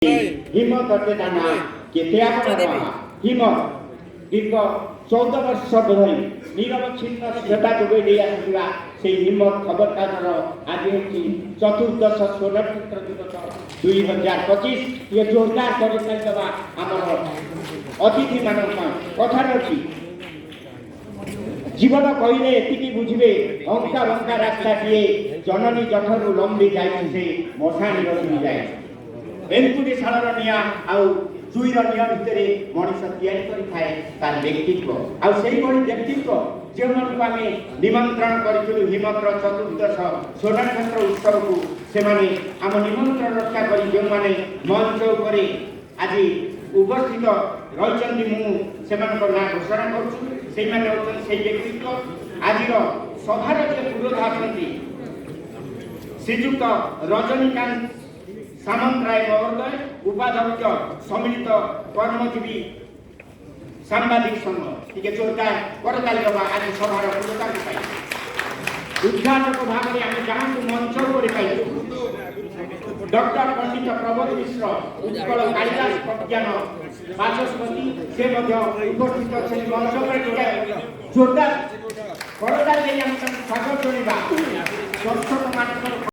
हिम्मत दाना केते हिम्मत दीर्घ 14 वर्ष धरी निरवच्छिन्न सेवा जोगाई दे आसुवा से हिम्मत खबरकागर आज होती चतुर्दश स्वर्णक्षेत्र दिवस 2025 ये जोरदार करवा आमर अतिथि मान कथार अच्छी जीवन कहले एति बुझे अंका बंका रास्ता किए जननी जठरू लंबी जाए मशाणी रही जाए एंकुटी शालर निया आउ जुईर निया भितर मनीष तैयारी करिथाए तार व्यक्तित्व आउ सेही भली व्यक्तित्व जे मन आमे निमंत्रण करिथिलु हिम्मतर चतुर्दश स्वर्णक्षेत्र उत्सव को से माने आम निमंत्रण रक्षा करी जे माने मंच उपरे आज उपस्थित रहिचंदी मु सेमानक ना घोषणा करूछु सेही माने होछन सेही व्यक्तित्व आजिर सभार जे पुरोधा अछंती श्रीयुक्त रजनीकांत सामंतराय महोदय उपाध्यक्ष सम्मिलित कर्मजीवी सांबादिक संघ टिके जोरदार करताली दबा आज सभार पुरस्कार पाई उद्घाटक भाग में आम जहाँ मंच पर पाई डॉक्टर पंडित प्रबोध मिश्र उत्कल कालिदास प्रज्ञान बाचस्पति से उपस्थित अच्छे मंच पर जोरदार करताली स्वागत करवा दर्शक मान